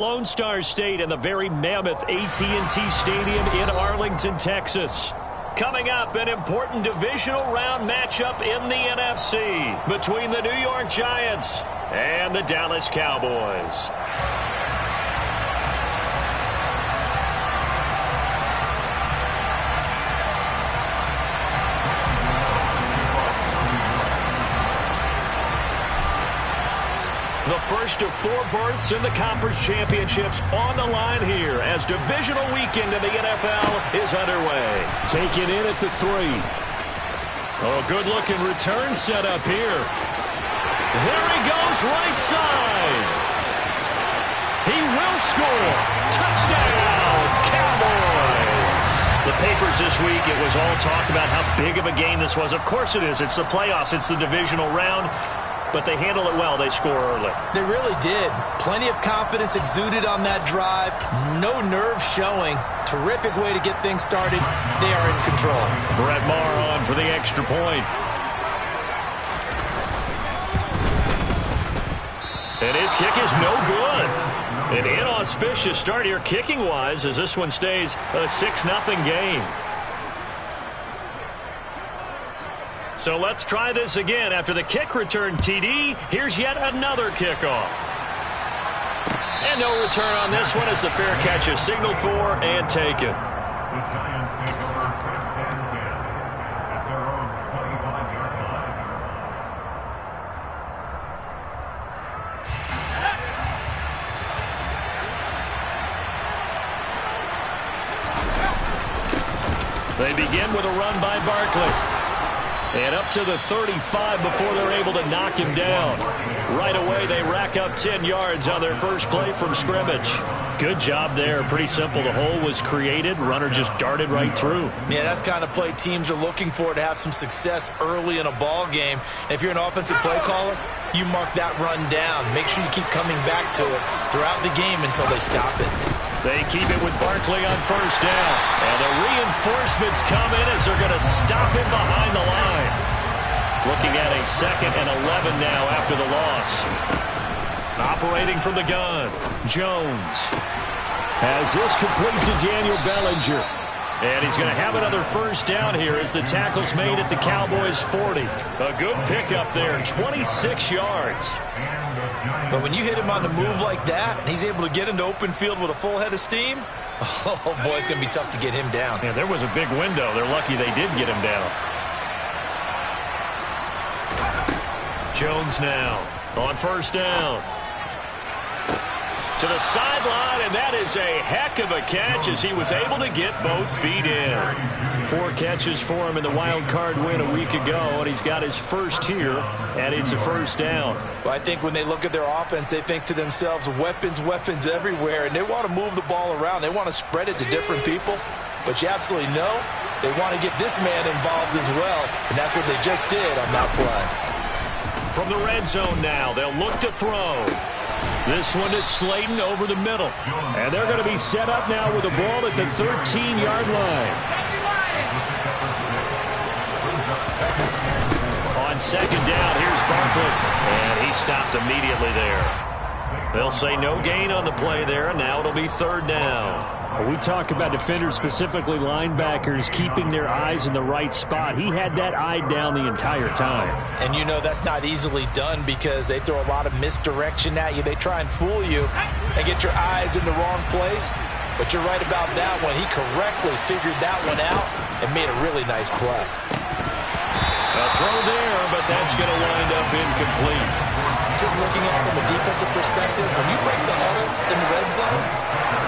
Lone Star State and the very mammoth AT&T Stadium in Arlington, Texas. Coming up, an important divisional round matchup in the NFC between the New York Giants and the Dallas Cowboys. The first of 4 berths in the conference championships on the line here as divisional weekend in the NFL is underway. Taken in at the 3. Oh, good-looking return set up here. There he goes, right side. He will score. Touchdown, Cowboys. The papers this week, it was all talk about how big of a game this was. Of course it is. It's the playoffs. It's the divisional round. But they handle it well. They score early. They really did. Plenty of confidence exuded on that drive. No nerves showing. Terrific way to get things started. They are in control. Brett Maher on for the extra point. And his kick is no good. An inauspicious start here kicking-wise as this one stays a 6-0 game. So let's try this again. After the kick return TD, here's yet another kickoff. And no return on this one as the fair catch is signaled for and taken. The Giants take over first and 10 at their own 25-yard line. They begin with a run by Barkley. And up to the 35 before they're able to knock him down. Right away, they rack up 10 yards on their first play from scrimmage. Good job there. Pretty simple. The hole was created. Runner just darted right through. Yeah, that's the kind of play teams are looking for to have some success early in a ball game. And if you're an offensive play caller, you mark that run down. Make sure you keep coming back to it throughout the game until they stop it. They keep it with Barkley on first down. And the reinforcements come in as they're going to stop him behind the line. Looking at a 2nd and 11 now after the loss. Operating from the gun, Jones has this complete to Daniel Bellinger. And he's going to have another first down here as the tackle's made at the Cowboys' 40. A good pickup there, 26 yards. But when you hit him on the move like that, and he's able to get into open field with a full head of steam, oh, boy, it's going to be tough to get him down. Yeah, there was a big window. They're lucky they did get him down. Jones now on first down. To the sideline, and that is a heck of a catch as he was able to get both feet in. 4 catches for him in the wild card win a week ago, and he's got his first here, and it's a first down. Well, I think when they look at their offense, they think to themselves, weapons, weapons everywhere, and they want to move the ball around. They want to spread it to different people, but you absolutely know they want to get this man involved as well, and that's what they just did on that play. From the red zone now, they'll look to throw. This one is Slayton over the middle. And they're going to be set up now with the ball at the 13-yard line. On second down, here's Barkley. And he stopped immediately there. They'll say no gain on the play there, and now it'll be 3rd down. We talk about defenders, specifically linebackers, keeping their eyes in the right spot. He had that eye down the entire time. And you know that's not easily done because they throw a lot of misdirection at you. They try and fool you and get your eyes in the wrong place. But you're right about that one. He correctly figured that one out and made a really nice play. A throw there, but that's going to wind up incomplete. Just looking at it from a defensive perspective, when you break the huddle in the red zone,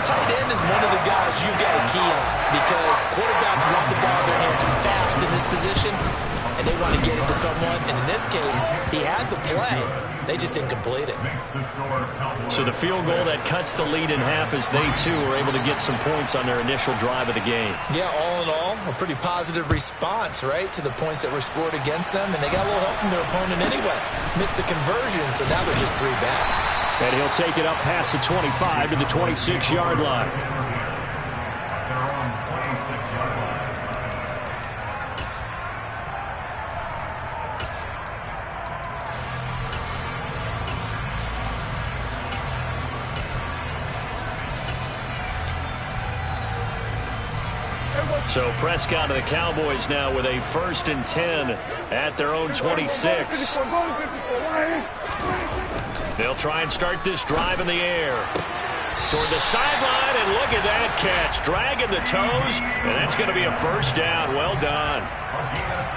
tight end is one of the guys you've got a key on because quarterbacks want the ball in their hands fast in this position, and they want to get it to someone. And in this case, he had the play. They just didn't complete it. So the field goal that cuts the lead in half as they, too, were able to get some points on their initial drive of the game. Yeah, all in all, a pretty positive response, right, to the points that were scored against them, and they got a little help from their opponent anyway. Missed the conversion, so now they're just 3 back. And he'll take it up past the 25 to the 26-yard line. So Prescott and the Cowboys now with a 1st and 10 at their own 26. They'll try and start this drive in the air. Toward the sideline, and look at that catch. Dragging the toes, and that's going to be a 1st down. Well done.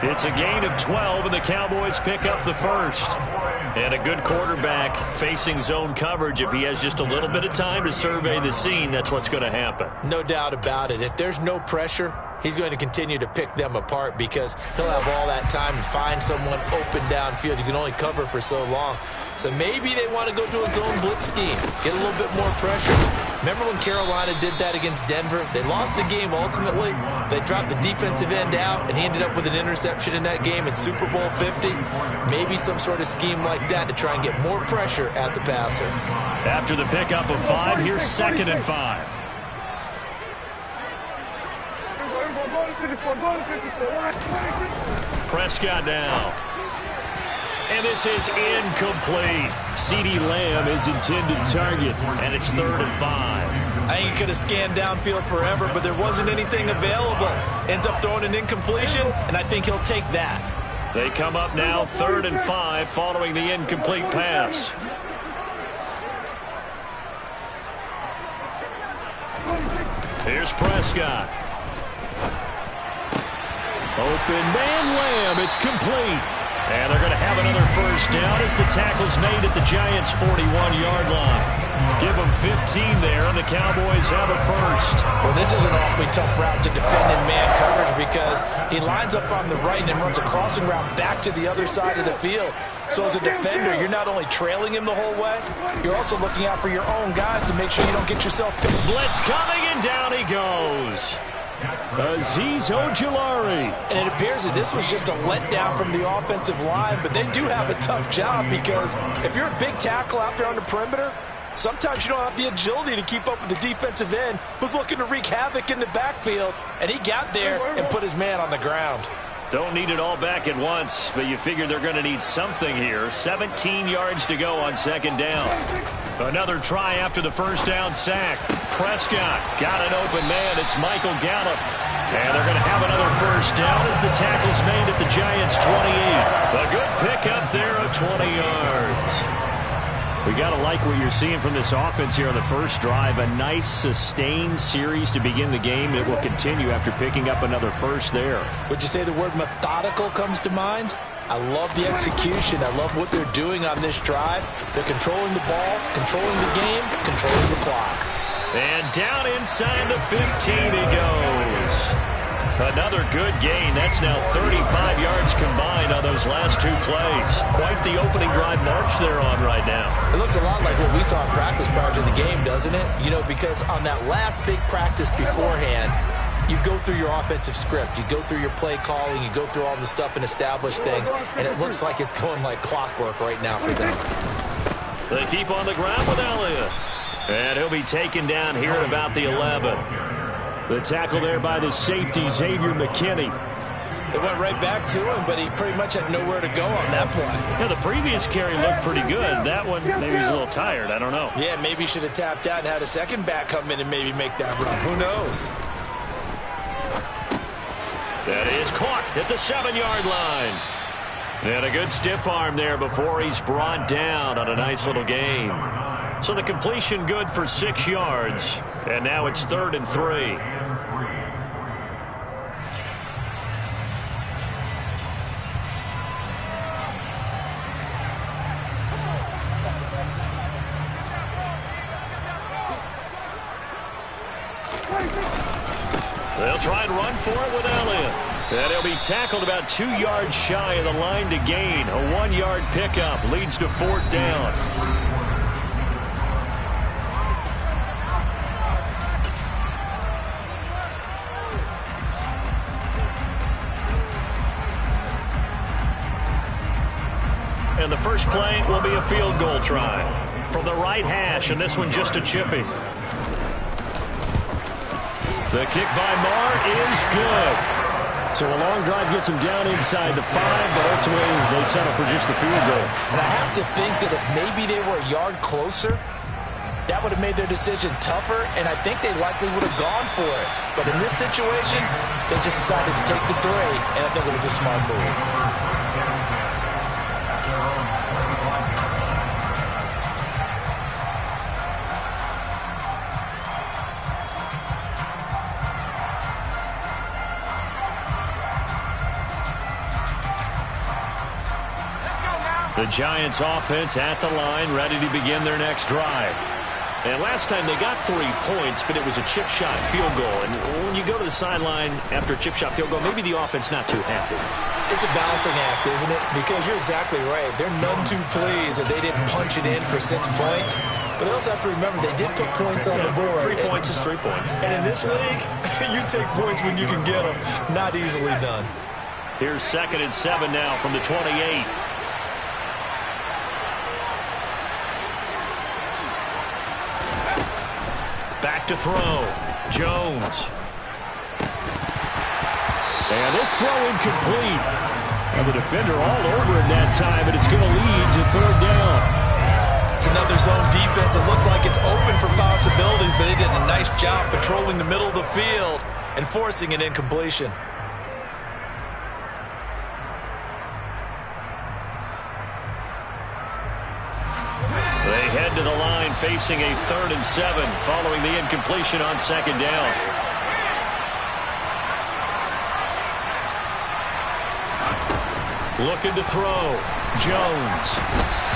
It's a gain of 12, and the Cowboys pick up the 1st. And a good quarterback facing zone coverage. If he has just a little bit of time to survey the scene, that's what's going to happen. No doubt about it. If there's no pressure, he's going to continue to pick them apart because he'll have all that time to find someone open downfield. You can only cover for so long. So maybe they want to go to a zone blitz scheme, get a little bit more pressure. Remember when Carolina did that against Denver? They lost the game ultimately. They dropped the defensive end out, and he ended up with an interception in that game in Super Bowl 50. Maybe some sort of scheme like that to try and get more pressure at the passer. After the pickup of 5, here's 2nd and 5. Prescott now. And this is incomplete. CeeDee Lamb is intended target, and it's 3rd and 5. I think he could have scanned downfield forever, but there wasn't anything available. Ends up throwing an incompletion, and I think he'll take that. They come up now 3rd and 5 following the incomplete pass. Here's Prescott. Open man Lamb. It's complete. And they're going to have another 1st down as the tackle's made at the Giants' 41-yard line. Give them 15 there, and the Cowboys have a 1st. Well, this is an awfully tough route to defend in man coverage because he lines up on the right and then runs a crossing route back to the other side of the field. So as a defender, you're not only trailing him the whole way, you're also looking out for your own guys to make sure you don't get yourself picked. Blitz coming, and down he goes. Azeez Ojulari. And it appears that this was just a letdown from the offensive line, but they do have a tough job because if you're a big tackle out there on the perimeter, sometimes you don't have the agility to keep up with the defensive end who's looking to wreak havoc in the backfield, and he got there and put his man on the ground. Don't need it all back at once, but you figure they're going to need something here. 17 yards to go on 2nd down. Another try after the 1st down sack. Prescott got an open man. It's Michael Gallup. And they're going to have another 1st down as the tackle's made at the Giants' 28. A good pickup there of 20 yards. We got to like what you're seeing from this offense here on the 1st drive. A nice, sustained series to begin the game. It will continue after picking up another 1st there. Would you say the word methodical comes to mind? I love the execution. I love what they're doing on this drive. They're controlling the ball, controlling the game, controlling the clock. And down inside the 15 he goes. Another good gain. That's now 35 yards combined on those last 2 plays. Quite the opening drive march they're on right now. It looks a lot like what we saw in practice prior to the game, doesn't it? You know, because on that last big practice beforehand, you go through your offensive script. You go through your play calling. You go through all the stuff and establish things. And it looks like it's going like clockwork right now for them. They keep on the ground with Elliott. And he'll be taken down here at about the 11. The tackle there by the safety, Xavier McKinney. It went right back to him, but he pretty much had nowhere to go on that play. Yeah, the previous carry looked pretty good. That one, maybe he's a little tired. I don't know. Yeah, maybe he should have tapped out and had a second back come in and maybe make that run. Who knows? That is caught at the 7-yard line. And a good stiff arm there before he's brought down on a nice little gain. So the completion good for 6 yards. And now it's 3rd and 3. They'll try and run for it with Elliott. And he'll be tackled about 2 yards shy of the line to gain. A 1-yard pickup leads to 4th down. And the first play will be a field goal try from the right hash, and this one just a chippy. The kick by Marr is good. So a long drive gets him down inside the 5, but ultimately they settle for just the field goal. And I have to think that if maybe they were a yard closer, that would have made their decision tougher, and I think they likely would have gone for it. But in this situation, they just decided to take the 3, and I think it was a smart move. The Giants offense at the line, ready to begin their next drive. And last time they got 3 points, but it was a chip shot field goal. And when you go to the sideline after a chip shot field goal, maybe the offense not too happy. It's a balancing act, isn't it? Because you're exactly right. They're none too pleased that they didn't punch it in for 6 points. But they also have to remember they did put points on the board. 3 points is 3 points. And in this league, you take points when you can get them. Not easily done. Here's 2nd and 7 now from the 28. Back to throw. Jones. And this throw incomplete. And the defender all over him that time, and it's going to lead to 3rd down. It's another zone defense. It looks like it's open for possibilities, but they did a nice job patrolling the middle of the field and forcing an incompletion. They head to the line facing a 3rd and 7 following the incompletion on 2nd down. Looking to throw. Jones.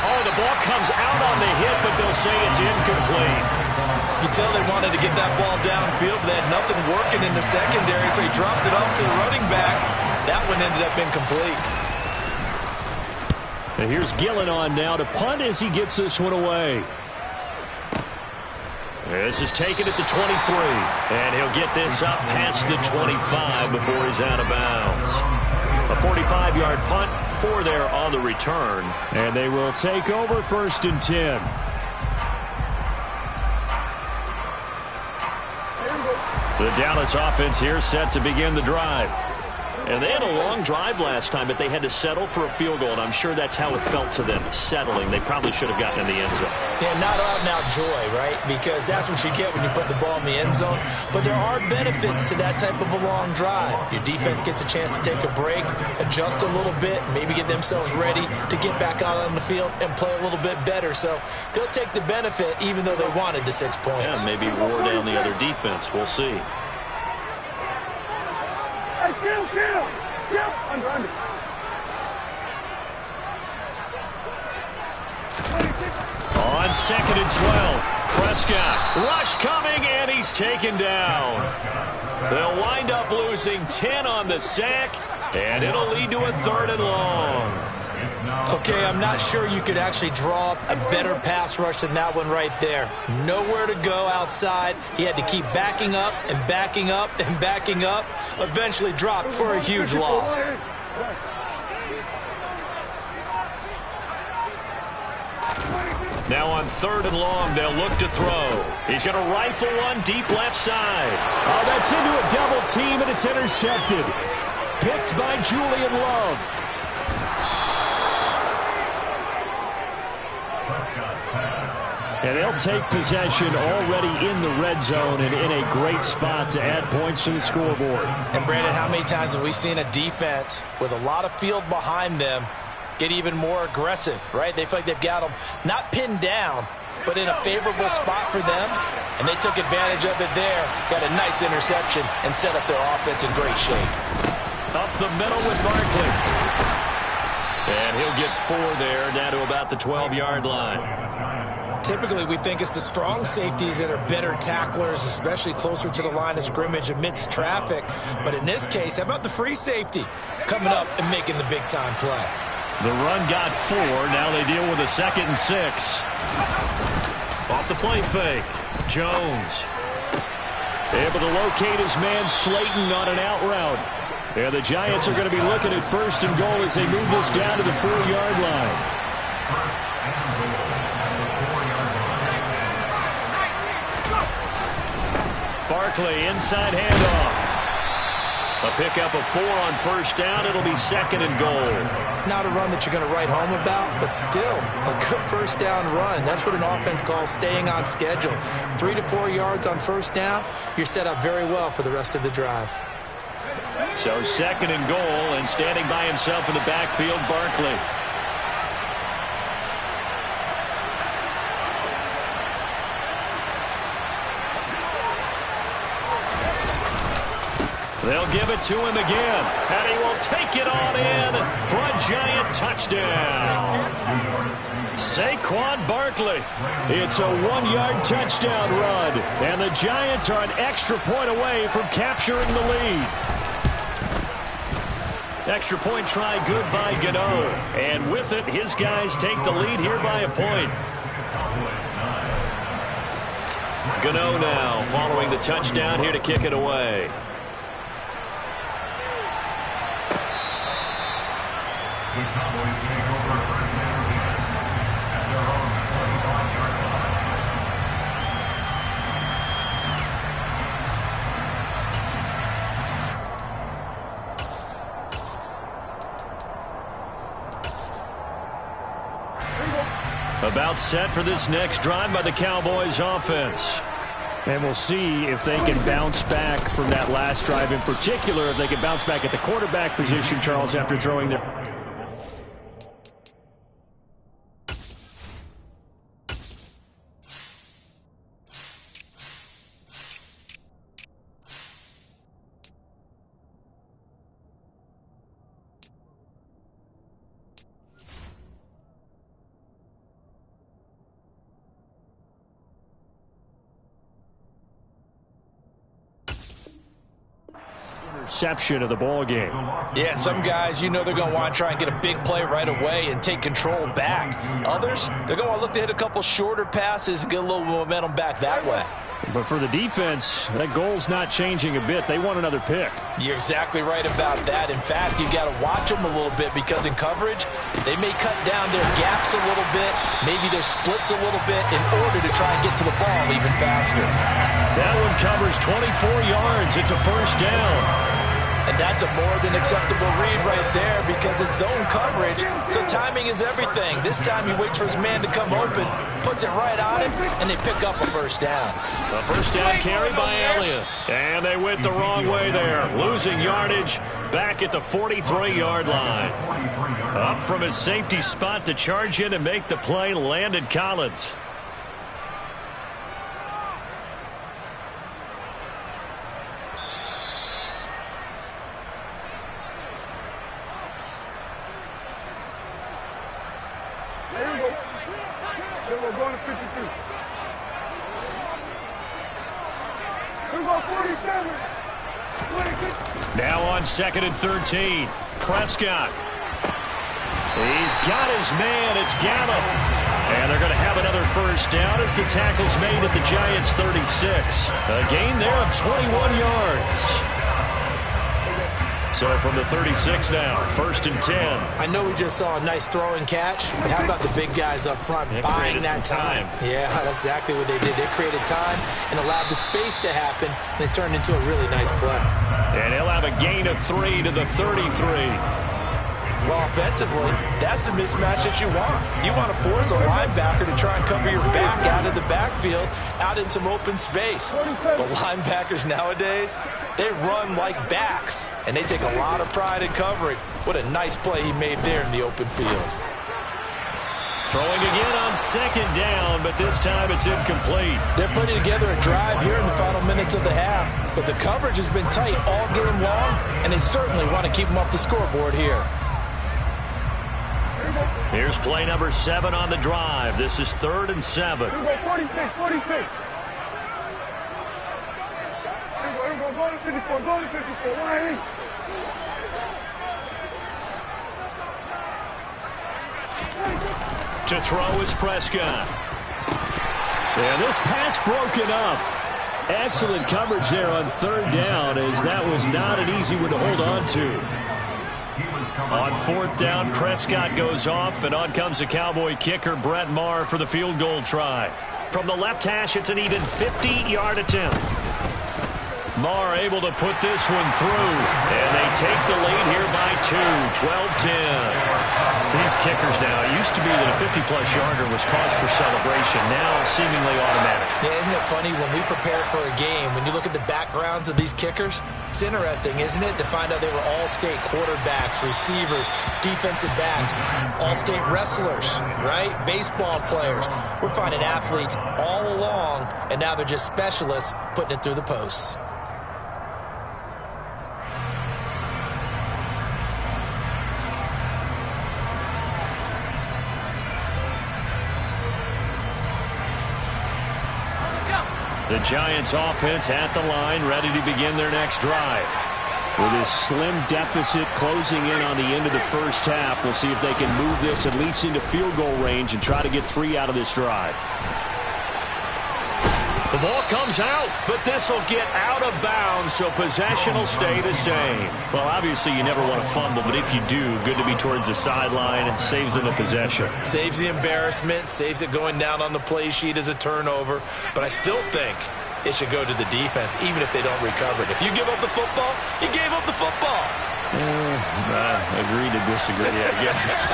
Oh, the ball comes out on the hit, but they'll say it's incomplete. You can tell they wanted to get that ball downfield, but they had nothing working in the secondary, so he dropped it off to the running back. That one ended up incomplete. And here's Gillen on now to punt as he gets this one away. This is taken at the 23. And he'll get this up past the 25 before he's out of bounds. A 45-yard punt, 4 there on the return. And they will take over 1st and 10. The Dallas offense here set to begin the drive. And they had a long drive last time, but they had to settle for a field goal, and I'm sure that's how it felt to them, settling. They probably should have gotten in the end zone. Yeah, not out-and-out joy, right? Because that's what you get when you put the ball in the end zone. But there are benefits to that type of a long drive. Your defense gets a chance to take a break, adjust a little bit, maybe get themselves ready to get back out on the field and play a little bit better. So they'll take the benefit even though they wanted the 6 points. Yeah, maybe wore down the other defense. We'll see. On 2nd and 12, Prescott, rush coming, and he's taken down. They'll wind up losing 10 on the sack, and it'll lead to a 3rd and long. Okay, I'm not sure you could actually draw up a better pass rush than that one right there. Nowhere to go outside. He had to keep backing up and backing up and backing up. Eventually dropped for a huge loss. Now on 3rd and long, they'll look to throw. He's going to rifle one deep left side. Oh, that's into a double team, and it's intercepted. Picked by Julian Love. And they'll take possession already in the red zone and in a great spot to add points to the scoreboard. And, Brandon, how many times have we seen a defense with a lot of field behind them get even more aggressive, right? They feel like they've got them not pinned down, but in a favorable spot for them, and they took advantage of it there. Got a nice interception and set up their offense in great shape. Up the middle with Barkley. And he'll get 4 there, down to about the 12-yard line. Typically, we think it's the strong safeties that are better tacklers, especially closer to the line of scrimmage amidst traffic. But in this case, how about the free safety coming up and making the big-time play? The run got 4. Now they deal with a 2nd and 6. Off the play fake. Jones. Able to locate his man Slayton on an out route. And the Giants are going to be looking at 1st and goal as they move this down to the 4-yard line. Barkley, inside handoff. A pickup of 4 on first down. It'll be 2nd and goal. Not a run that you're going to write home about, but still a good first down run. That's what an offense calls staying on schedule. 3 to 4 yards on first down, you're set up very well for the rest of the drive. So 2nd and goal, and standing by himself in the backfield, Barkley. They'll give it to him again, and he will take it on in for a Giant touchdown. Saquon Barkley. It's a 1-yard touchdown run, and the Giants are an extra point away from capturing the lead. Extra point try good by Gano, and with it, his guys take the lead here by a point. Gano now following the touchdown here to kick it away. The Cowboys take over first down again at their own 25-yard line. About set for this next drive by the Cowboys offense. And we'll see if they can bounce back from that last drive in particular, if they can bounce back at the quarterback position, Charles, after throwing their... Interception of the ball game. Yeah, some guys, you know they're going to want to try and get a big play right away and take control back. Others, they're going to want to look to hit a couple shorter passes and get a little momentum back that way. But for the defense, that goal's not changing a bit. They want another pick. You're exactly right about that. In fact, you got to watch them a little bit because in coverage, they may cut down their gaps a little bit, maybe their splits a little bit in order to try and get to the ball even faster. That one covers 24 yards. It's a first down. And that's a more than acceptable read right there because it's zone coverage, so timing is everything. This time he waits for his man to come open, puts it right on him, and they pick up a first down. A first down carry by Elliott. And they went the wrong way there, losing yardage back at the 43-yard line. Up from his safety spot to charge in and make the play, Landon Collins. Now on 2nd and 13, Prescott. He's got his man. It's Gallup. And they're going to have another first down as the tackle's made at the Giants' 36. A gain there of 21 yards. So from the 36 now, 1st and 10. I know we just saw a nice throwing catch, but how about the big guys up front buying that time? Yeah, that's exactly what they did. They created time and allowed the space to happen, and it turned into a really nice play. And he'll have a gain of 3 to the 33. Well, offensively, that's the mismatch that you want. You want to force a linebacker to try and cover your back out of the backfield, out in some open space. But linebackers nowadays, they run like backs, and they take a lot of pride in covering. What a nice play he made there in the open field. Throwing again on 2nd down, but this time it's incomplete. They're putting together a drive here in the final minutes of the half, but the coverage has been tight all game long, and they certainly want to keep them off the scoreboard here. Here's play number 7 on the drive. This is 3rd and 7. 46. To throw is Prescott. And this pass broken up. Excellent coverage there on 3rd down, as that was not an easy one to hold on to. On 4th down, Prescott goes off, and on comes the Cowboy kicker, Brett Maher, for the field goal try. From the left hash, it's an even 50-yard attempt. Marr able to put this one through, and they take the lead here by 2, 12-10. These kickers now, it used to be that a 50-plus yarder was cause for celebration, now seemingly automatic. Yeah, isn't it funny when we prepare for a game, when you look at the backgrounds of these kickers, it's interesting, isn't it, to find out they were all-state quarterbacks, receivers, defensive backs, all-state wrestlers, right? Baseball players. We're finding athletes all along, and now they're just specialists putting it through the posts. The Giants offense at the line, ready to begin their next drive. With this slim deficit closing in on the end of the first half, we'll see if they can move this at least into field goal range and try to get 3 out of this drive. The ball comes out, but this will get out of bounds, so possession will stay the same. Well, obviously you never want to fumble, but if you do, good to be towards the sideline. It saves them the possession. Saves the embarrassment, saves it going down on the play sheet as a turnover. But I still think it should go to the defense, even if they don't recover it. If you give up the football, you gave up the football. Agree to disagree, I guess.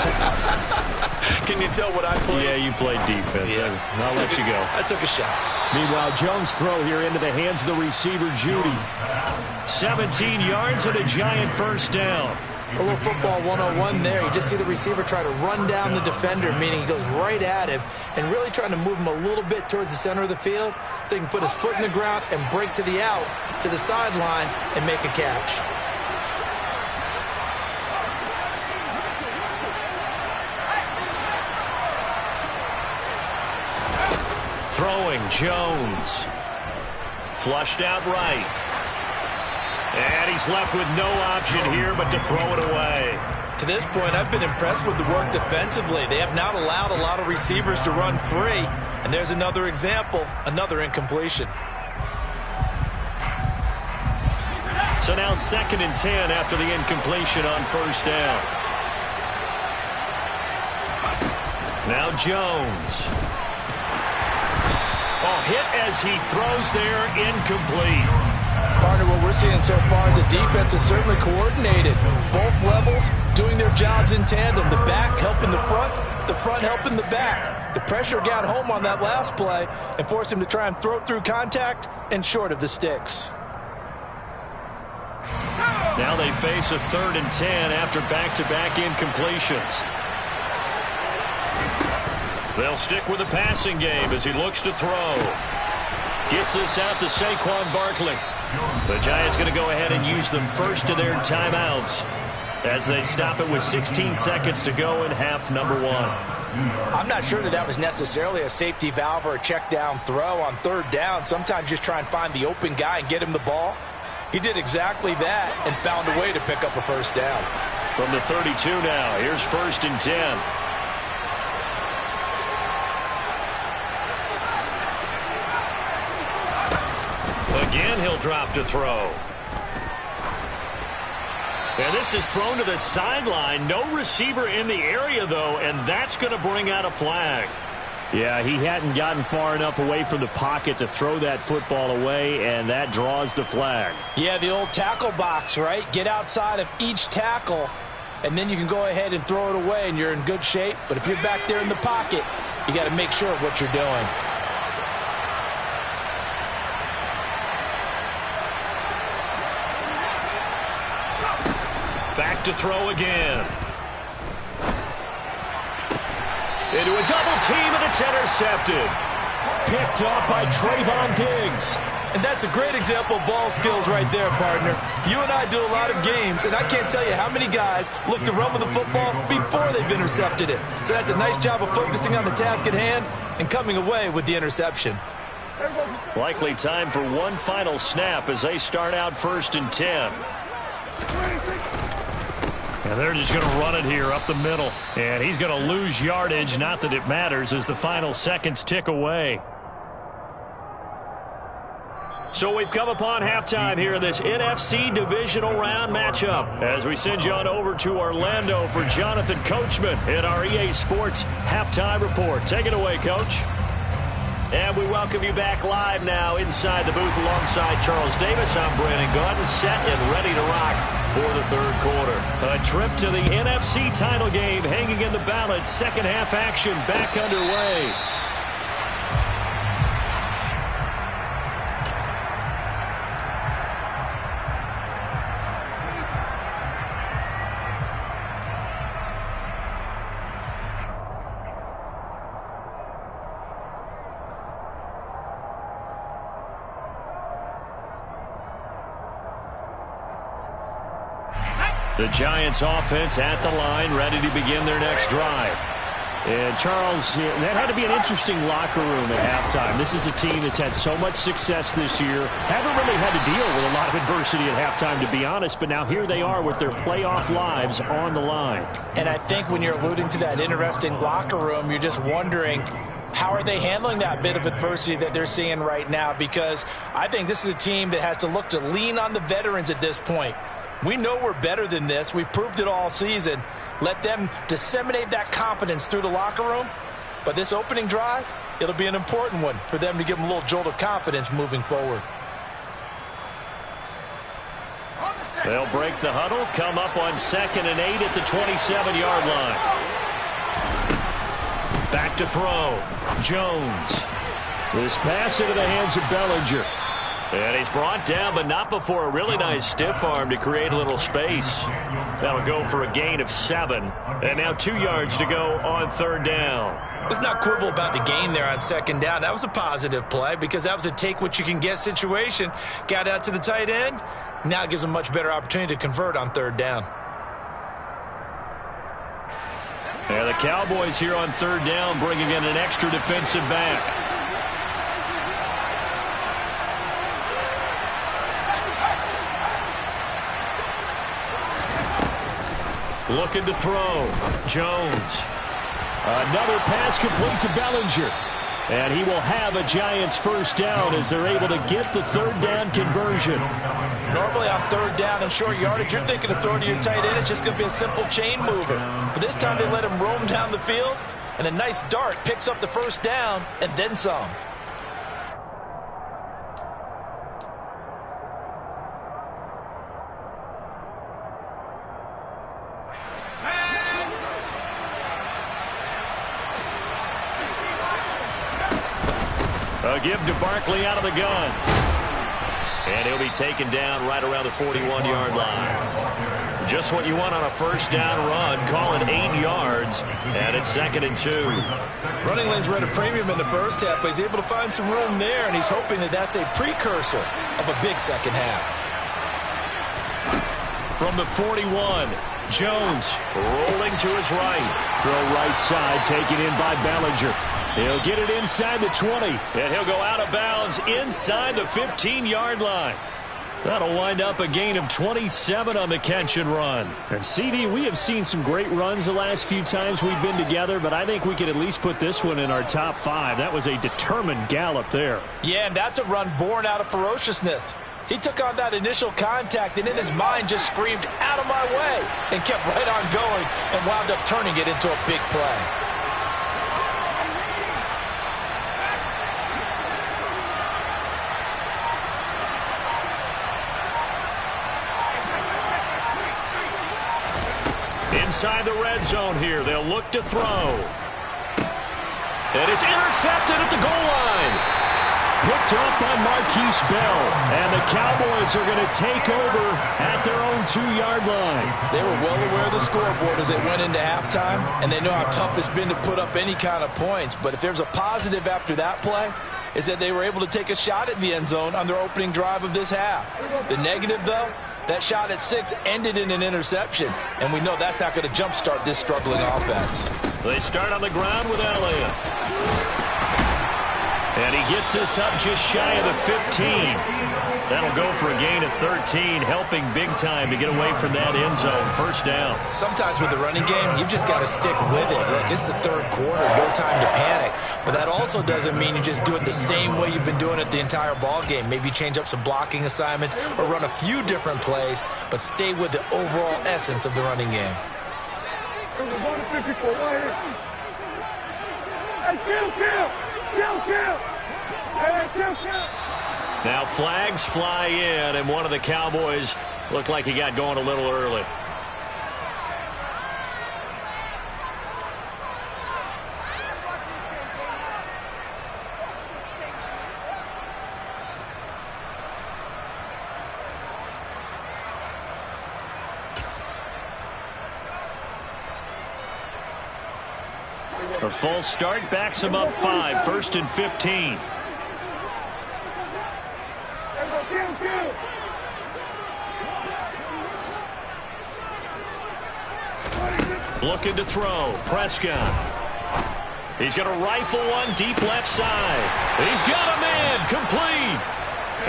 Can you tell what I played? Yeah, you played defense. Yeah. I'll let you go. I took a shot. Meanwhile, Jones' throw here into the hands of the receiver, Judy. 17 yards and a Giant first down. A little football 101 there. You just see the receiver try to run down the defender, meaning he goes right at him and really trying to move him a little bit towards the center of the field so he can put his foot in the ground and break to the out, to the sideline, and make a catch. Throwing, Jones. Flushed out right. And he's left with no option here but to throw it away. To this point, I've been impressed with the work defensively. They have not allowed a lot of receivers to run free. And there's another example, another incompletion. So now 2nd and 10 after the incompletion on first down. Now Jones. Oh, hit as he throws there, incomplete. Partner, what we're seeing so far is the defense is certainly coordinated. Both levels doing their jobs in tandem. The back helping the front helping the back. The pressure got home on that last play and forced him to try and throw through contact and short of the sticks. Now they face a 3rd and 10 after back-to-back incompletions. They'll stick with the passing game as he looks to throw. Gets this out to Saquon Barkley. The Giants going to go ahead and use the first of their timeouts as they stop it with 16 seconds to go in half number 1. I'm not sure that was necessarily a safety valve or a check down throw on 3rd down. Sometimes just try and find the open guy and get him the ball. He did exactly that and found a way to pick up a first down. From the 32 now, here's 1st and 10. Again, he'll drop to throw. And this is thrown to the sideline. No receiver in the area, though, and that's going to bring out a flag. Yeah, he hadn't gotten far enough away from the pocket to throw that football away, and that draws the flag. Yeah, the old tackle box, right? Get outside of each tackle, and then you can go ahead and throw it away, and you're in good shape. But if you're back there in the pocket, you got to make sure of what you're doing. Back to throw again. Into a double team, and it's intercepted. Picked up by Trayvon Diggs. And that's a great example of ball skills right there, partner. You and I do a lot of games, and I can't tell you how many guys look to run with the football before they've intercepted it. So that's a nice job of focusing on the task at hand and coming away with the interception. Likely time for one final snap as they start out 1st and 10. And they're just going to run it here up the middle. And he's going to lose yardage. Not that it matters as the final seconds tick away. So we've come upon halftime here in this NFC divisional round matchup. As we send you on over to Orlando for Jonathan Coachman in our EA Sports Halftime Report. Take it away, Coach. And we welcome you back live now inside the booth alongside Charles Davis. I'm Brandon Gaudin, set and ready to rock for the third quarter. A trip to the NFC title game hanging in the balance. Second half action back underway. The Giants offense at the line, ready to begin their next drive. And Charles, that had to be an interesting locker room at halftime. This is a team that's had so much success this year. Haven't really had to deal with a lot of adversity at halftime, to be honest. But now here they are with their playoff lives on the line. And I think when you're alluding to that interesting locker room, you're just wondering, how are they handling that bit of adversity that they're seeing right now? Because I think this is a team that has to look to lean on the veterans at this point. We know we're better than this. We've proved it all season. Let them disseminate that confidence through the locker room. But this opening drive, it'll be an important one for them to give them a little jolt of confidence moving forward. They'll break the huddle, come up on 2nd and 8 at the 27-yard line. Back to throw. Jones. This pass into the hands of Bellinger. And he's brought down, but not before a really nice stiff arm to create a little space. That'll go for a gain of 7. And now 2 yards to go on 3rd down. Let's not quibble about the gain there on 2nd down. That was a positive play because that was a take-what-you-can-get situation. Got out to the tight end. Now it gives them a much better opportunity to convert on 3rd down. And the Cowboys here on 3rd down bringing in an extra defensive back. Looking to throw. Jones. Another pass complete to Bellinger. And he will have a Giants first down as they're able to get the 3rd down conversion. Normally on 3rd down and short yardage, you're thinking of throwing to your tight end. It's just going to be a simple chain mover. But this time they let him roam down the field, and a nice dart picks up the first down and then some. A give to Barkley out of the gun. And he'll be taken down right around the 41-yard line. Just what you want on a first down run. Call it 8 yards. And it's 2nd and 2. Running lanes were at a premium in the first half, but he's able to find some room there, and he's hoping that that's a precursor of a big second half. From the 41, Jones rolling to his right. Throw right side, taken in by Bellinger. He'll get it inside the 20. And he'll go out of bounds inside the 15-yard line. That'll wind up a gain of 27 on the catch and run. And CD, we have seen some great runs the last few times we've been together, but I think we can at least put this one in our top 5. That was a determined gallop there. Yeah, and that's a run born out of ferociousness. He took on that initial contact and in his mind just screamed, "Out of my way," and kept right on going and wound up turning it into a big play. Inside the red zone here, they'll look to throw. And it's intercepted at the goal line. Picked up by Marquise Bell. And the Cowboys are going to take over at their own 2-yard line. They were well aware of the scoreboard as they went into halftime, and they know how tough it's been to put up any kind of points. But if there's a positive after that play, is that they were able to take a shot at the end zone on their opening drive of this half. The negative, though, that shot at 6 ended in an interception, and we know that's not going to jumpstart this struggling offense. They start on the ground with Elliott. And he gets this up just shy of the 15. That'll go for a gain of 13, helping big time to get away from that end zone. First down. Sometimes with the running game, you've just got to stick with it. Look, it's the third quarter, no time to panic. But that also doesn't mean you just do it the same way you've been doing it the entire ball game. Maybe change up some blocking assignments or run a few different plays, but stay with the overall essence of the running game. Hey, kill! Now flags fly in, and one of the Cowboys looked like he got going a little early. A false start backs him up 5, 1st and 15. Looking to throw. Prescott. He's going to rifle one deep left side. He's got him in. Complete.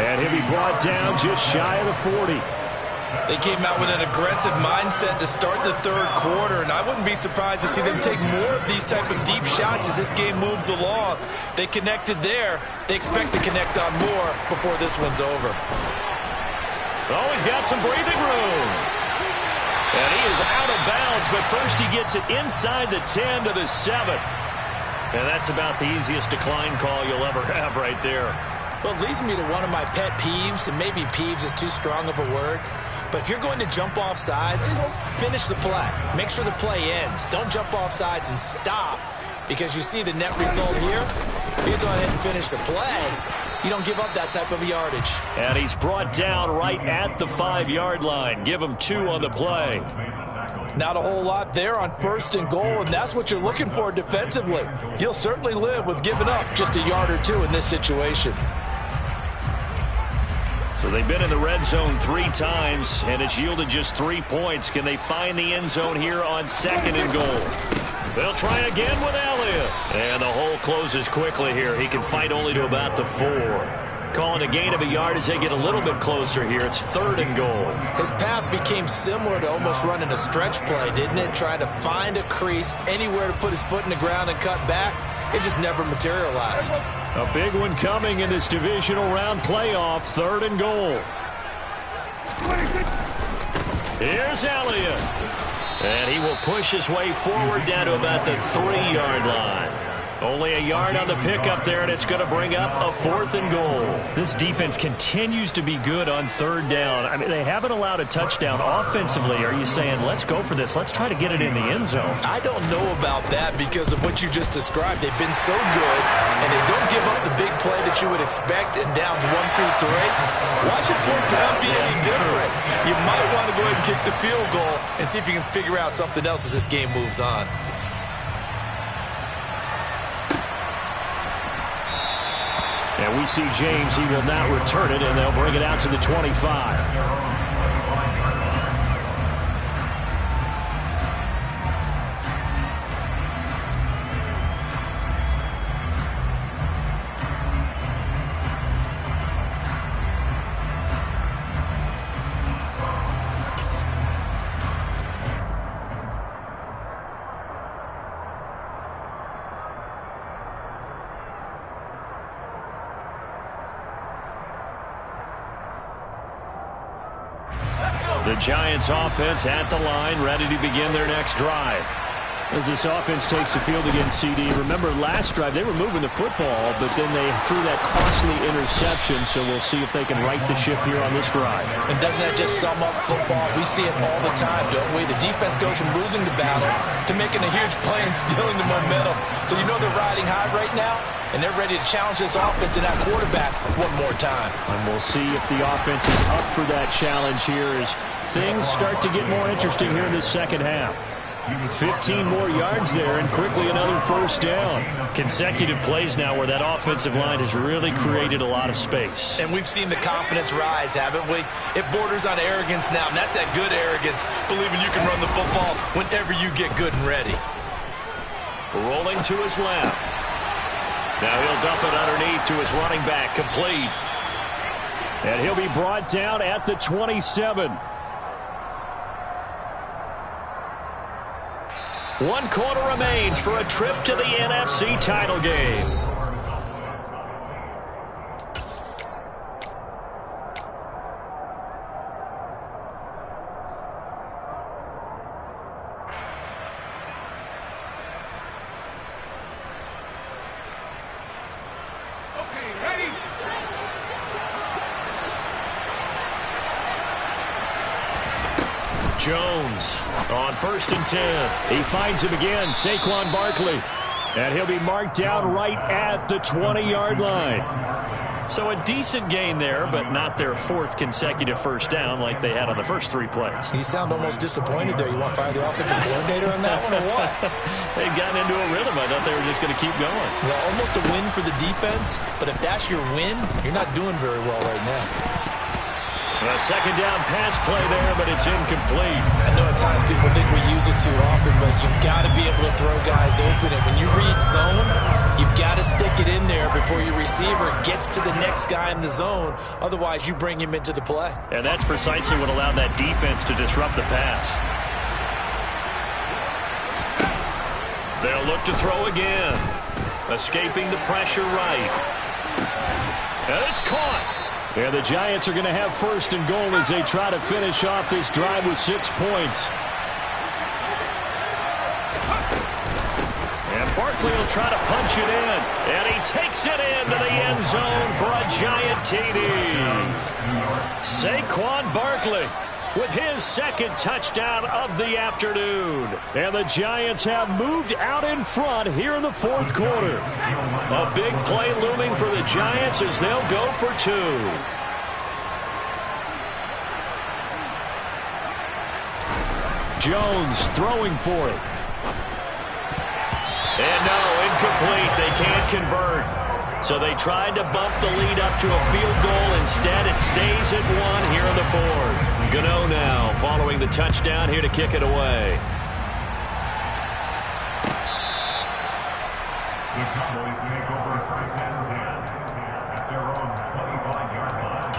And he'll be brought down just shy of the 40. They came out with an aggressive mindset to start the third quarter, and I wouldn't be surprised to see them take more of these type of deep shots as this game moves along. They connected there. They expect to connect on more before this one's over. Oh, he's got some breathing room. And he is out of bounds, but first he gets it inside the 10 to the 7. And that's about the easiest decline call you'll ever have right there. Well, it leads me to one of my pet peeves, and maybe peeves is too strong of a word. But if you're going to jump off sides, finish the play. Make sure the play ends. Don't jump off sides and stop, because you see the net result here. If you go ahead and finish the play, you don't give up that type of yardage. And he's brought down right at the 5-yard line. Give him 2 on the play. Not a whole lot there on 1st and goal, and that's what you're looking for defensively. You'll certainly live with giving up just a yard or 2 in this situation. So they've been in the red zone 3 times, and it's yielded just 3 points. Can they find the end zone here on 2nd and goal? They'll try again with Elliott. And the hole closes quickly here. He can fight only to about the 4. Calling a gain of a yard as they get a little bit closer here. It's 3rd and goal. His path became similar to almost running a stretch play, didn't it? Trying to find a crease, anywhere to put his foot in the ground and cut back. It just never materialized. A big one coming in this divisional round playoff. 3rd and goal. Here's Elliott. And he will push his way forward down to about the 3-yard line. Only a yard on the pickup there, and it's going to bring up a 4th and goal. This defense continues to be good on 3rd down. I mean, they haven't allowed a touchdown offensively. Are you saying, let's go for this? Let's try to get it in the end zone. I don't know about that because of what you just described. They've been so good, and they don't give up the big play that you would expect in downs 1 through 3. Why should 4th down be any different? You might want to go ahead and kick the field goal and see if you can figure out something else as this game moves on. And we see James. He will not return it, and they'll bring it out to the 25. The Giants offense at the line, ready to begin their next drive. As this offense takes the field against CD, remember last drive they were moving the football, but then they threw that costly interception, so we'll see if they can right the ship here on this drive. And doesn't that just sum up football? We see it all the time, don't we? The defense goes from losing the battle to making a huge play and stealing the momentum. So you know they're riding high right now, and they're ready to challenge this offense and that quarterback one more time. And we'll see if the offense is up for that challenge here as things start to get more interesting here in the second half. 15 more yards there, and quickly another 1st down. Consecutive plays now where that offensive line has really created a lot of space. And we've seen the confidence rise, haven't we? It borders on arrogance now, and that's that good arrogance, believing you can run the football whenever you get good and ready. Rolling to his left. Now he'll dump it underneath to his running back, complete. And he'll be brought down at the 27. 1 quarter remains for a trip to the NFC title game. Okay, ready? Jones on 1st and 10. He finds him again, Saquon Barkley. And he'll be marked down right at the 20-yard line. So a decent gain there, but not their 4th consecutive first down like they had on the first 3 plays. You sound almost disappointed there. You want to fire the offensive coordinator on that one or what? They'd gotten into a rhythm. I thought they were just going to keep going. Well, almost a win for the defense, but if that's your win, you're not doing very well right now. A 2nd down pass play there, but it's incomplete. I know at times people think we use it too often, but you've got to be able to throw guys open. And when you read zone, you've got to stick it in there before your receiver gets to the next guy in the zone. Otherwise, you bring him into the play. And that's precisely what allowed that defense to disrupt the pass. They'll look to throw again. Escaping the pressure right. And it's caught. And the Giants are going to have 1st and goal as they try to finish off this drive with 6 points. And Barkley will try to punch it in. And he takes it into the end zone for a Giant TD. Saquon Barkley with his 2nd touchdown of the afternoon. And the Giants have moved out in front here in the 4th quarter. A big play looming for the Giants as they'll go for 2. Jones throwing for it. And no, incomplete. They can't convert. So they tried to bump the lead up to a field goal. Instead, it stays at 1 here in the 4th. Gano now following the touchdown here to kick it away. The Cowboys make over 1st and 10 at their own 25-yard line.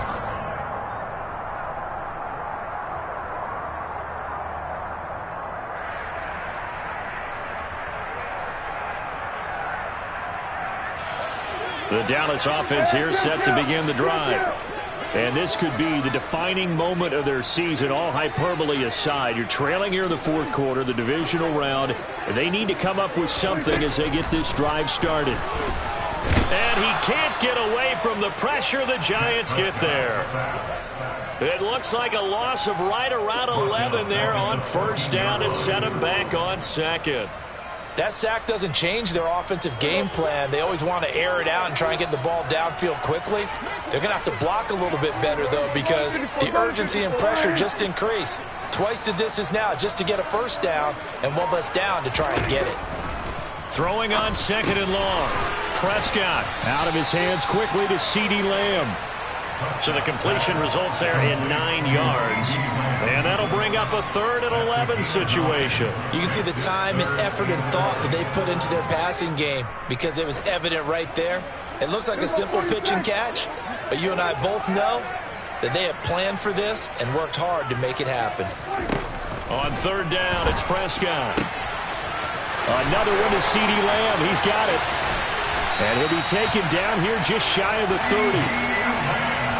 The Dallas offense here set to begin the drive. And this could be the defining moment of their season, all hyperbole aside. You're trailing here in the 4th quarter, the divisional round. And they need to come up with something as they get this drive started. And he can't get away from the pressure. The Giants get there. It looks like a loss of right around 11 there on 1st down to set him back on 2nd. That sack doesn't change their offensive game plan. They always want to air it out and try and get the ball downfield quickly. They're going to have to block a little bit better, though, because the urgency and pressure just increase. Twice the distance now just to get a 1st down, and 1 less down to try and get it. Throwing on 2nd and long. Prescott out of his hands quickly to CeeDee Lamb. So the completion results there in 9 yards. And that'll bring up a 3rd and 11 situation. You can see the time and effort and thought that they put into their passing game because it was evident right there. It looks like a simple pitch and catch, but you and I both know that they have planned for this and worked hard to make it happen. On 3rd down, it's Prescott. Another one to CeeDee Lamb. He's got it. And he'll be taken down here just shy of the 30.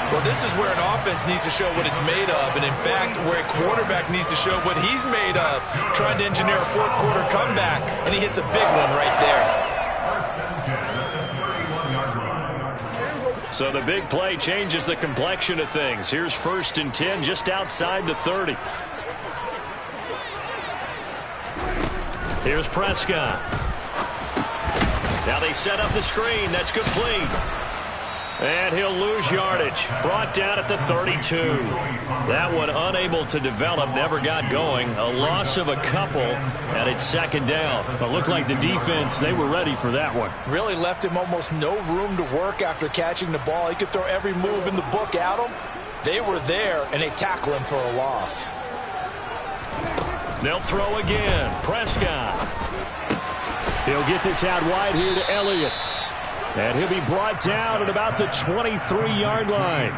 Well, this is where an offense needs to show what it's made of, and in fact, where a quarterback needs to show what he's made of, trying to engineer a 4th quarter comeback, and he hits a big one right there. So the big play changes the complexion of things. Here's 1st and 10 just outside the 30. Here's Prescott. Now they set up the screen. That's complete. And he'll lose yardage. Brought down at the 32. That one unable to develop, never got going. A loss of a couple, and it's 2nd down. It looked like the defense, they were ready for that one. Really left him almost no room to work after catching the ball. He could throw every move in the book at him. They were there, and they tackle him for a loss. They'll throw again. Prescott. He'll get this out wide here to Elliott. And he'll be brought down at about the 23-yard line.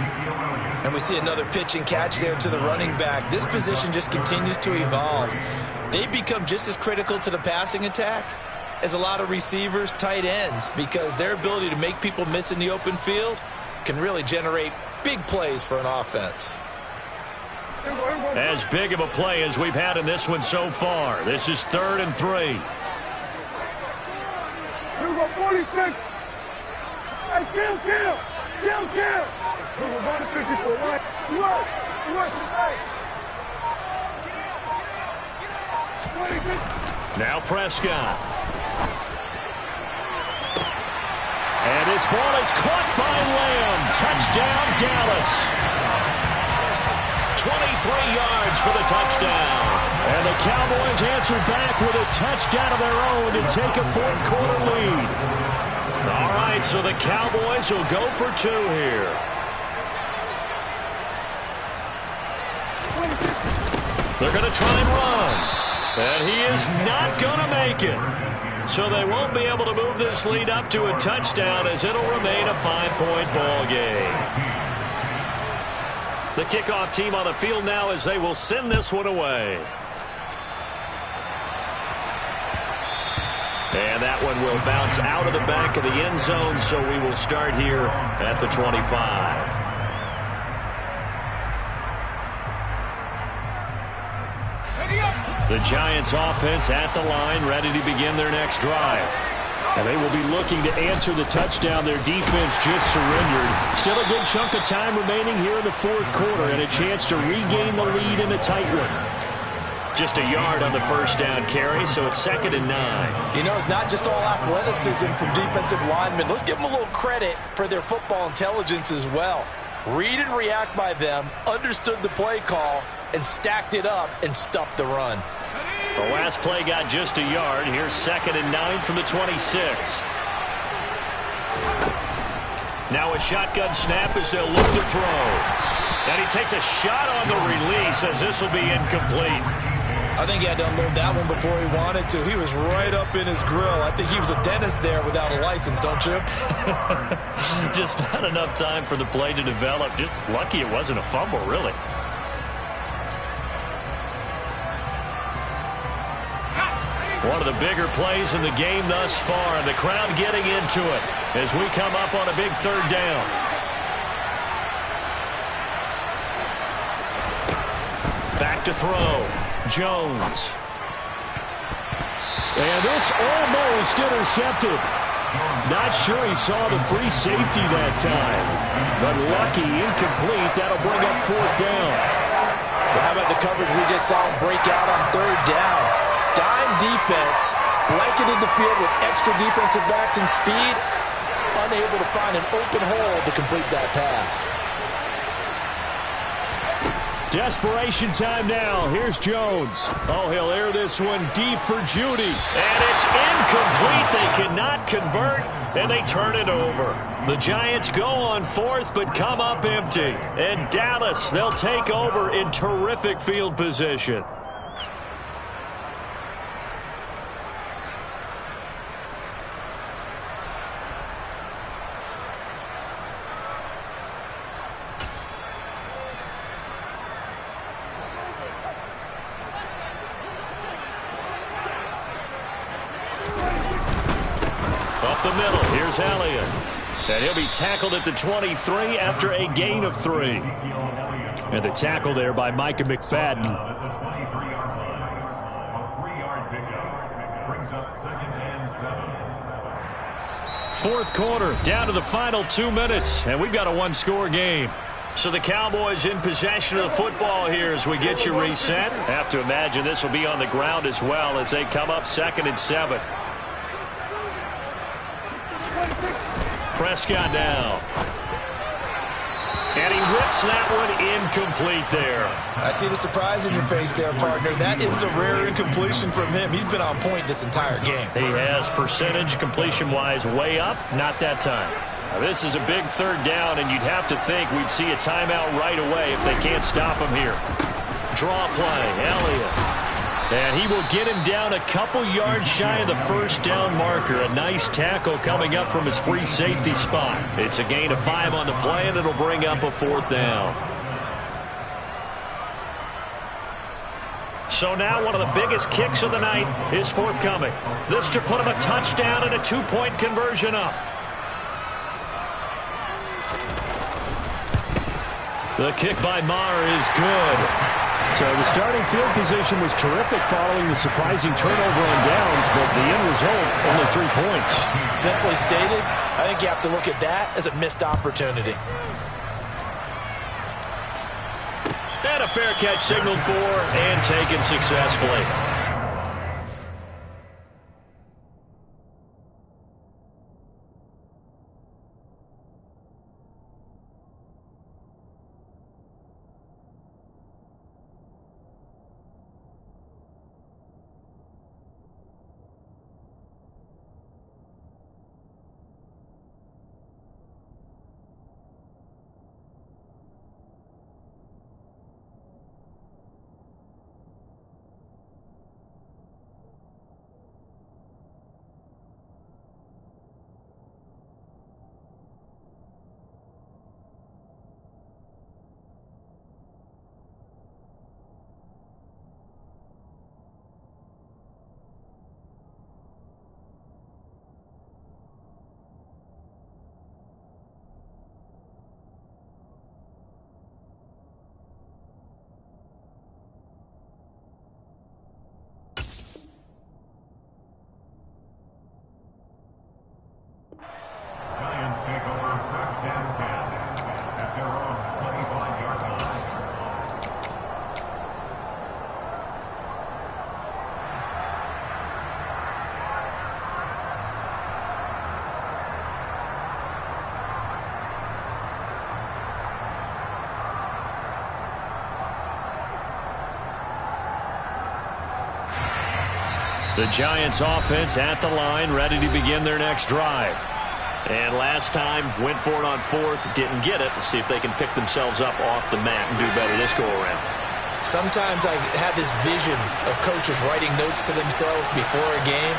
And we see another pitch and catch there to the running back. This position just continues to evolve. They become just as critical to the passing attack as a lot of receivers, tight ends, because their ability to make people miss in the open field can really generate big plays for an offense. As big of a play as we've had in this one so far. This is 3rd and 3. 46. Hey, kill. 150 for one. Now Prescott. And this ball is caught by Lamb. Touchdown, Dallas. 23 yards for the touchdown. And the Cowboys answer back with a touchdown of their own to take a fourth-quarter lead. All right, so the Cowboys will go for 2 here. They're going to try and run. And he is not going to make it. So they won't be able to move this lead up to a touchdown as it'll remain a 5-point ball game. The kickoff team on the field now as they will send this one away. And that one will bounce out of the back of the end zone, so we will start here at the 25. The Giants offense at the line, ready to begin their next drive. And they will be looking to answer the touchdown their defense just surrendered. Still a good chunk of time remaining here in the fourth quarter and a chance to regain the lead in a tight one. Just a yard on the first down carry, so it's 2nd and 9. You know, it's not just all athleticism from defensive linemen. Let's give them a little credit for their football intelligence as well. Read and react by them, understood the play call, and stacked it up and stuffed the run. The last play got just a yard. Here's 2nd and 9 from the 26. Now a shotgun snap as they'll look to throw. And he takes a shot on the release as this will be incomplete. I think he had to unload that one before he wanted to. He was right up in his grill. I think he was a dentist there without a license, don't you? Just not enough time for the play to develop. Just lucky it wasn't a fumble, really. One of the bigger plays in the game thus far, and the crowd getting into it as we come up on a big 3rd down. Back to throw. Jones. And this almost intercepted. Not sure he saw the free safety that time. But lucky, incomplete. That'll bring up 4th down. Well, how about the coverage we just saw him break out on 3rd down? Dime defense, blanketed the field with extra defensive backs and speed, unable to find an open hole to complete that pass. Desperation time now. Here's Jones. Oh, he'll air this one deep for Judy. And it's incomplete. They cannot convert, and they turn it over. The Giants go on 4th, but come up empty. And Dallas, they'll take over in terrific field position. The middle. Here's Elliott. And he'll be tackled at the 23 after a gain of 3. And the tackle there by Micah McFadden. A 3-yard pickup brings up 2nd and 7. Fourth quarter, down to the final 2 minutes, and we've got a 1-score game. So the Cowboys in possession of the football here as we get you reset. Have to imagine this will be on the ground as well as they come up 2nd and 7. Prescott now. And he whips that one incomplete there. I see the surprise in your face there, partner. That is a rare incompletion from him. He's been on point this entire game. He has percentage completion-wise way up. Not that time. Now, this is a big 3rd down, and you'd have to think we'd see a timeout right away if they can't stop him here. Draw play, Elliott. And he will get him down a couple yards shy of the 1st down marker. A nice tackle coming up from his free safety spot. It's a gain of 5 on the play, and it'll bring up a 4th down. So now one of the biggest kicks of the night is forthcoming. This to put him a touchdown and a 2-point conversion up. The kick by Maher is good. So the starting field position was terrific following the surprising turnover on downs, but the end result, only 3 points. Simply stated, I think you have to look at that as a missed opportunity. And a fair catch signaled for and taken successfully. The Giants offense at the line, ready to begin their next drive. And last time, went for it on fourth, didn't get it. We'll see if they can pick themselves up off the mat and do better this go-around. Sometimes I have this vision of coaches writing notes to themselves before a game.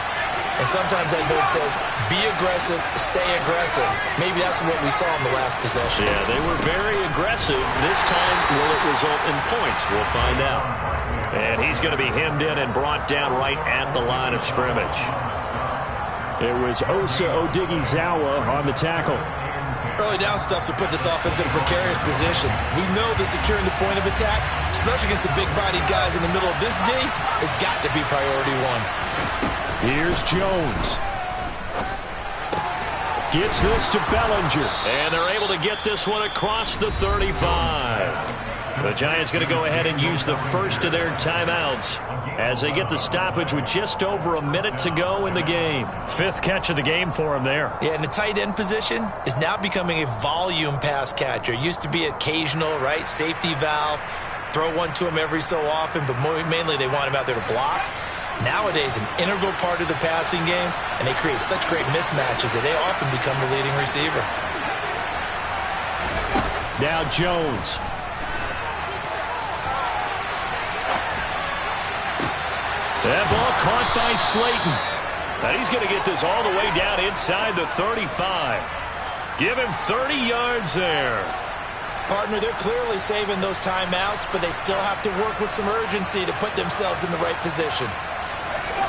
And sometimes that note says, be aggressive, stay aggressive. Maybe that's what we saw in the last possession. Yeah, they were very aggressive. This time, will it result in points? We'll find out. And he's going to be hemmed in and brought down right at the line of scrimmage. It was Osa Odighizuwa on the tackle. Early down stuff to put this offense in a precarious position. We know that securing the point of attack, especially against the big-bodied guys in the middle of this D, has got to be priority one. Here's Jones. Gets this to Bellinger. And they're able to get this one across the 35. The Giants going to go ahead and use the first of their timeouts as they get the stoppage with just over a minute to go in the game. Fifth catch of the game for him there. Yeah, and the tight end position is now becoming a volume pass catcher. Used to be occasional, right? Safety valve. Throw one to him every so often, but mainly they want him out there to block. Nowadays, an integral part of the passing game, and they create such great mismatches that they often become the leading receiver. Now Jones. That ball caught by Slayton. Now he's going to get this all the way down inside the 35. Give him 30 yards there. Partner, they're clearly saving those timeouts, but they still have to work with some urgency to put themselves in the right position.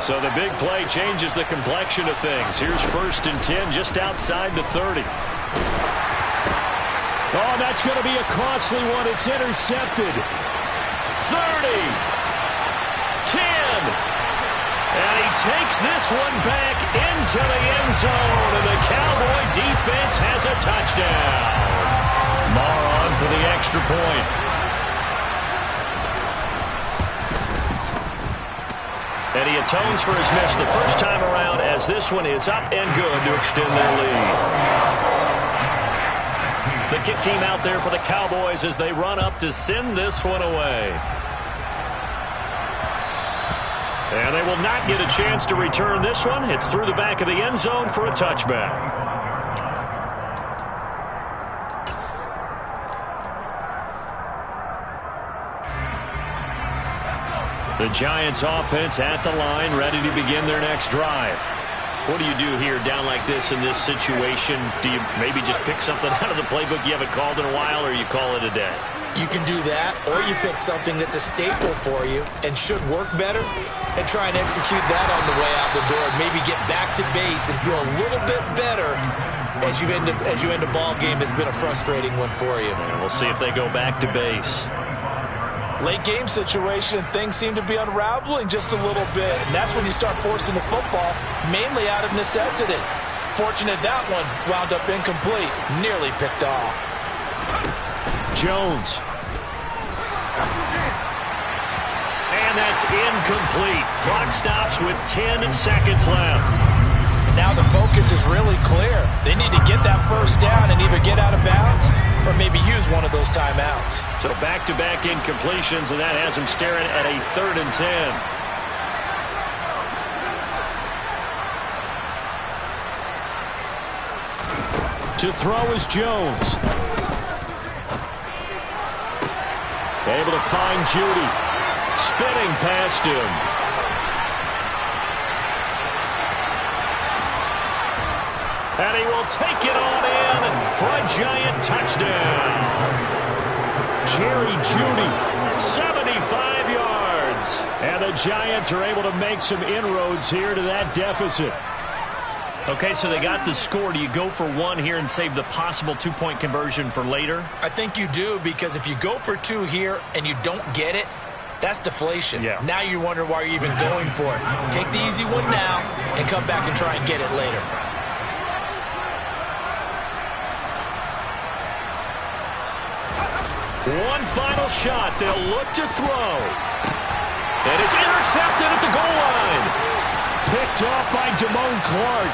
So the big play changes the complexion of things. Here's 1st and 10 just outside the 30. Oh, that's going to be a costly one. It's intercepted. 30. 10. And he takes this one back into the end zone. And the Cowboy defense has a touchdown. Marr on for the extra point. And he atones for his miss the first time around as this one is up and good to extend their lead. The kick team out there for the Cowboys as they run up to send this one away. And they will not get a chance to return this one. It's through the back of the end zone for a touchback. The Giants offense at the line, ready to begin their next drive. What do you do here down like this in this situation? Do you maybe just pick something out of the playbook you haven't called in a while, or you call it a day? You can do that, or you pick something that's a staple for you and should work better and try and execute that on the way out the door and maybe get back to base and feel a little bit better as you end a ball game that's been a frustrating one for you. And we'll see if they go back to base. Late game situation, things seem to be unraveling just a little bit, and that's when you start forcing the football, mainly out of necessity. Fortunate that one wound up incomplete, nearly picked off. Jones. And that's incomplete. Clock stops with 10 seconds left. And now the focus is really clear. They need to get that first down and either get out of bounds or maybe use one of those timeouts. So back-to-back incompletions, and that has them staring at a 3rd and 10. To throw is Jones. Able to find Judy. Spinning past him. And he will take it on in for a Giant touchdown. Jerry Judy, 75 yards. And the Giants are able to make some inroads here to that deficit. Okay, so they got the score. Do you go for one here and save the possible 2-point conversion for later? I think you do, because if you go for 2 here and you don't get it, that's deflation. Yeah. Now you wonder why you're even going for it. Take the easy one now and come back and try and get it later. One final shot. They'll look to throw. And it's intercepted at the goal line. Picked off by Damone Clark.